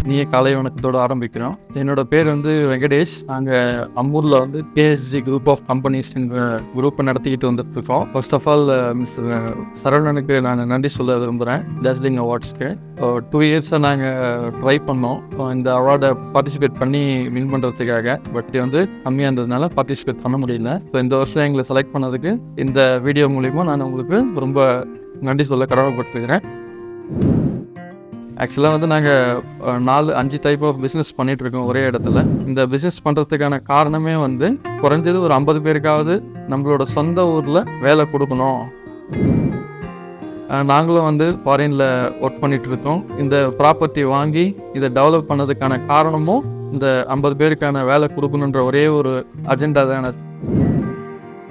இனிய காலை வணக்கத்தோடு ஆரம்பிக்கிறோம். என்னோட பேர் வந்து வெங்கடேஷ். நாங்கள் அம்மூரில் வந்து கேஎஸ்ஜி குரூப் ஆஃப் கம்பெனிஸ் குரூப்பை நடத்திக்கிட்டு வந்துட்டு இருக்கோம். ஃபர்ஸ்ட் ஆஃப் ஆல் மிஸ்டர் சரவணனுக்கு நான் நன்றி சொல்ல விரும்புகிறேன். டாஸ்லிங் அவார்ட்ஸ்க்கு 2 இயர்ஸாக நாங்கள் ட்ரை பண்ணோம் இந்த அவார்டை பார்ட்டிசிபேட் பண்ணி வின் பண்ணுறதுக்காக. பட் வந்து கம்மியாக இருந்ததுனால பார்ட்டிசிபேட் பண்ண முடியல. ஸோ இந்த வருஷம் எங்களை செலக்ட் பண்ணதுக்கு இந்த வீடியோ மூலிமா நான் உங்களுக்கு ரொம்ப நன்றி சொல்ல கடமைப்பட்டிருக்கிறேன். ஆக்சுவலாக வந்து நாங்கள் 4-5 டைப் ஆஃப் பிஸ்னஸ் பண்ணிகிட்ருக்கோம் ஒரே இடத்துல. இந்த பிஸ்னஸ் பண்ணுறதுக்கான காரணமே வந்து குறைஞ்சது ஒரு 50 பேருக்காவது நம்மளோட சொந்த ஊரில் வேலை கொடுக்கணும். நாங்களும் வந்து ஃபாரினில் ஒர்க் பண்ணிகிட்ருக்கோம். இந்த ப்ராப்பர்ட்டி வாங்கி இதை டெவலப் பண்ணதுக்கான காரணமும் இந்த 50 பேருக்கான வேலை கொடுக்கணுன்ற ஒரே ஒரு அஜெண்டா தான்.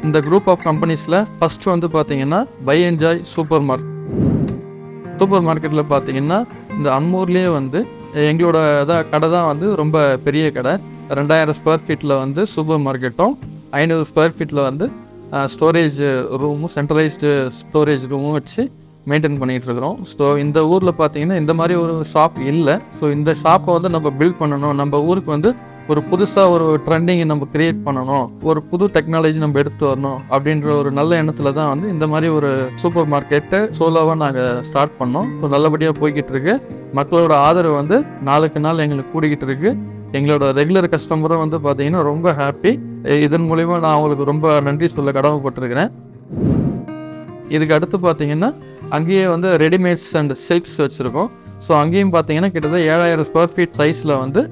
இந்த குரூப் ஆஃப் கம்பெனிஸில் ஃபஸ்ட்டு வந்து பார்த்திங்கன்னா பை என்ஜாய் சூப்பர் மார்க்கெட்டில் பார்த்திங்கன்னா இந்த அம்மூர்லேயே வந்து எங்களோட கடை தான் வந்து ரொம்ப பெரிய கடை. 2000 ஸ்கொயர் ஃபீட்டில் வந்து சூப்பர் மார்க்கெட்டும் 500 ஸ்கொயர் ஃபீட்டில் வந்து ஸ்டோரேஜ் ரூமும் சென்ட்ரலைஸ்டு ஸ்டோரேஜ் ரூமும் வச்சு மெயின்டைன் பண்ணிகிட்ருக்குறோம். ஸோ இந்த ஊரில் பார்த்திங்கன்னா இந்த மாதிரி ஒரு ஷாப் இல்லை. ஸோ இந்த ஷாப்பை வந்து நம்ம பில்ட் பண்ணணும். நம்ம ஊருக்கு வந்து ஒரு புதுசாக ஒரு ட்ரெண்டிங்கை நம்ம கிரியேட் பண்ணணும், ஒரு புது டெக்னாலஜி நம்ம எடுத்து வரணும் அப்படின்ற ஒரு நல்ல எண்ணத்தில் தான் வந்து இந்த மாதிரி ஒரு சூப்பர் மார்க்கெட்டை சோலோவாக நாங்கள் ஸ்டார்ட் பண்ணோம். ஸோ நல்லபடியாக போய்கிட்டு இருக்கு. மக்களோட ஆதரவு வந்து நாளுக்கு நாள் எங்களுக்கு கூடிக்கிட்டு இருக்கு. எங்களோட ரெகுலர் கஸ்டமரும் வந்து பார்த்தீங்கன்னா ரொம்ப ஹாப்பி. இதன் மூலிமா நான் அவங்களுக்கு ரொம்ப நன்றி சொல்ல கடமைப்பட்டிருக்கிறேன். இதுக்கு அடுத்து பார்த்தீங்கன்னா அங்கேயே வந்து ரெடிமேட்ஸ் அண்ட் சில்க்ஸ் வச்சுருக்கோம். ஸோ அங்கேயும் பார்த்தீங்கன்னா கிட்டத்தட்ட 7000 ஸ்கொயர் ஃபீட் சைஸில் வந்து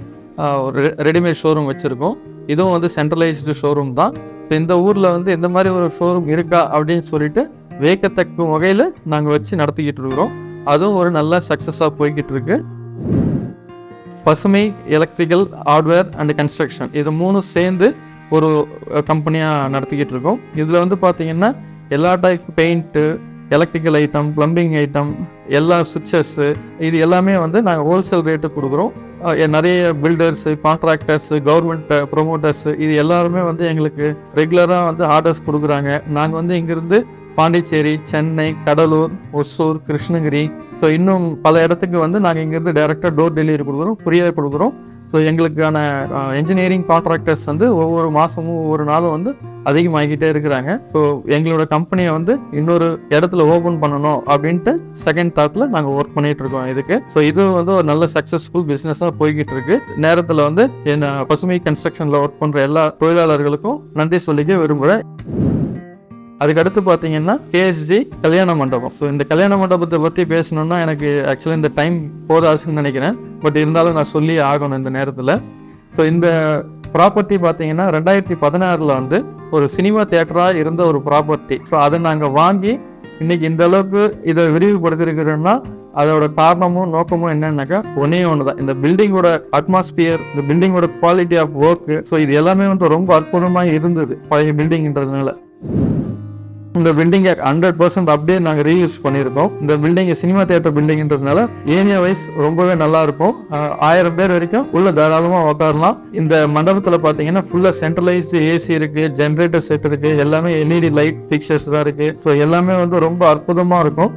ஒரு ரெடிமேட் ஷோரூம் வச்சுருக்கோம். இதுவும் வந்து சென்ட்ரலைஸ்டு ஷோரூம் தான். இப்போ இந்த ஊரில் வந்து இந்த மாதிரி ஒரு ஷோரூம் இருக்கா அப்படின்னு சொல்லிட்டு வேக்கத்தக்க வகையில் நாங்கள் வச்சு நடத்திக்கிட்டு இருக்கிறோம். அதுவும் ஒரு நல்ல சக்ஸஸாக போய்கிட்டு இருக்கு. பசுமை எலக்ட்ரிக்கல் ஹார்ட்வேர் அண்ட் கன்ஸ்ட்ரக்ஷன் இது 3 சேர்ந்து ஒரு கம்பெனியாக நடத்திக்கிட்டு இருக்கோம். இதில் வந்து பார்த்திங்கன்னா எல்லா type paint, electrical item, plumbing item, எல்லா சுவிட்சஸ்ஸு இது எல்லாமே வந்து நாங்கள் ஹோல்சேல் ரேட்டு கொடுக்குறோம். நிறைய பில்டர்ஸு, கான்ட்ராக்டர்ஸு, கவர்மெண்ட் ப்ரொமோட்டர்ஸு இது எல்லாருமே வந்து எங்களுக்கு ரெகுலராக வந்து ஆர்டர்ஸ் கொடுக்குறாங்க. நாங்கள் வந்து இங்கேருந்து பாண்டிச்சேரி, சென்னை, கடலூர், ஒசூர், கிருஷ்ணகிரி, ஸோ இன்னும் பல இடத்துக்கு வந்து நாங்கள் இங்கேருந்து டைரெக்டாக டோர் டெலிவரி கொடுக்குறோம், ஃப்ரீயாக கொடுக்குறோம். ஸோ எங்களுக்கான என்ஜினியரிங் கான்ட்ராக்டர்ஸ் வந்து ஒவ்வொரு மாதமும் ஒவ்வொரு நாளும் வந்து அதிகமாகிக்கிட்டே இருக்கிறாங்க. ஸோ எங்களோட கம்பெனியை வந்து இன்னொரு இடத்துல ஓப்பன் பண்ணணும் அப்படின்ட்டு செகண்ட் தாட்டில் நாங்கள் ஒர்க் பண்ணிகிட்டு இருக்கோம் இதுக்கு. ஸோ இது வந்து ஒரு நல்ல சக்ஸஸ்ஃபுல் பிஸ்னஸாக போய்கிட்டு இருக்கு. நேரத்தில் வந்து என்ன பசுமை கன்ஸ்ட்ரக்ஷனில் ஒர்க் பண்ணுற எல்லா தொழிலாளர்களுக்கும் நன்றி சொல்லிக்க விரும்புகிறேன். அதுக்கடுத்து பார்த்தீங்கன்னா கேஎஸ்ஜி கல்யாண மண்டபம். ஸோ இந்த கல்யாண மண்டபத்தை பற்றி பேசணுன்னா எனக்கு ஆக்சுவலாக இந்த டைம் போதாதுன்னு நினைக்கிறேன். பட் இருந்தாலும் நான் சொல்லி ஆகணும் இந்த நேரத்தில். ஸோ இந்த ப்ராப்பர்ட்டி பார்த்தீங்கன்னா 2016 வந்து ஒரு சினிமா தியேட்டராக இருந்த ஒரு ப்ராப்பர்ட்டி. ஸோ அதை நாங்கள் வாங்கி இன்றைக்கி இந்த அளவுக்கு இதை விரிவுபடுத்திருக்கிறோன்னா அதோட காரணமும் நோக்கமும் என்னன்னாக்கா ஒன்றே ஒன்று தான். இந்த பில்டிங்கோட அட்மாஸ்பியர், இந்த பில்டிங்கோட குவாலிட்டி ஆஃப் ஒர்க்கு, ஸோ இது எல்லாமே வந்து ரொம்ப அற்புதமாக இருந்தது பழைய பில்டிங்ன்றதுனால. இந்த பில்டிங்கை 100% அப்படியே நாங்கள் ரீயூஸ் பண்ணியிருக்கோம். இந்த பில்டிங்கை சினிமா தியேட்டர் பில்டிங்ன்றதுனால ஏரியா வைஸ் ரொம்பவே நல்லா இருக்கும். 1000 பேர் வரைக்கும் உள்ள தாராளமாக உட்காரலாம். இந்த மண்டபத்தில் பார்த்தீங்கன்னா ஃபுல்லாக சென்ட்ரலைஸ்டு ஏசி இருக்குது, ஜென்ரேட்டர் செட் இருக்குது, எல்லாமே LED லைட் ஃபிக்சர்ஸ் தான் இருக்குது. ஸோ எல்லாமே வந்து ரொம்ப அற்புதமாக இருக்கும்.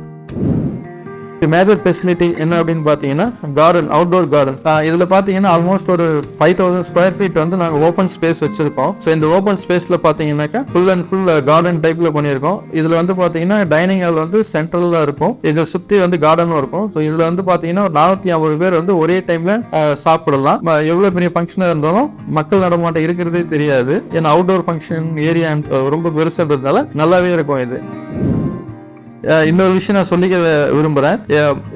மேஜர் ஃபெசிலிட்டி என்ன அப்படின்னு பார்த்தீங்கன்னா கார்டன், அவுட்டோர் கார்டன். இதில் பார்த்தீங்கன்னா ஆல்மோஸ்ட் ஒரு 5000 ஸ்கொயர் ஃபீட் வந்து நாங்கள் ஓப்பன் ஸ்பேஸ் வச்சுருக்கோம். ஸோ இந்த ஓப்பன் ஸ்பேஸில் பார்த்தீங்கன்னாக்கா ஃபுல் அண்ட் ஃபுல் கார்டன் டைப்பில் பண்ணியிருக்கோம். இதில் வந்து பார்த்தீங்கன்னா டைனிங் ஹால் வந்து சென்ட்ரலில் இருக்கும். இதை சுற்றி வந்து கார்டனும் இருக்கும். ஸோ இதில் வந்து பார்த்தீங்கன்னா ஒரு 450 பேர் வந்து ஒரே டைமில் சாப்பிடலாம். எவ்வளோ பெரிய ஃபங்க்ஷனாக இருந்தாலும் மக்கள் நடமாட்டம் இருக்கிறதே தெரியாது. ஏன்னா அவுட்டோர் ஃபங்க்ஷன் ஏரியா ரொம்ப பெருசுன்றதுனால நல்லாவே இருக்கும் இது. இன்னொரு விஷயம் நான் சொல்லிக்க விரும்புகிறேன்.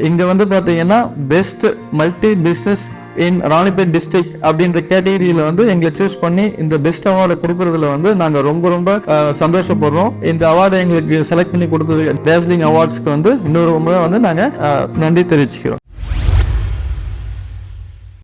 இங்கே வந்து பார்த்தீங்கன்னா best multi business in Ranipet district அப்படின்ற கேட்டகரியில் வந்து எங்களை சூஸ் பண்ணி இந்த பெஸ்ட் அவார்டை கொடுக்கறதுல வந்து நாங்கள் ரொம்ப சந்தோஷப்படுறோம். இந்த அவார்டை எங்களுக்கு செலக்ட் பண்ணி கொடுத்தது டாஸ்லிங் அவார்ட்ஸ்க்கு வந்து இன்னொரு முறை வந்து நாங்கள் நன்றி தெரிவிச்சுக்கிறோம்.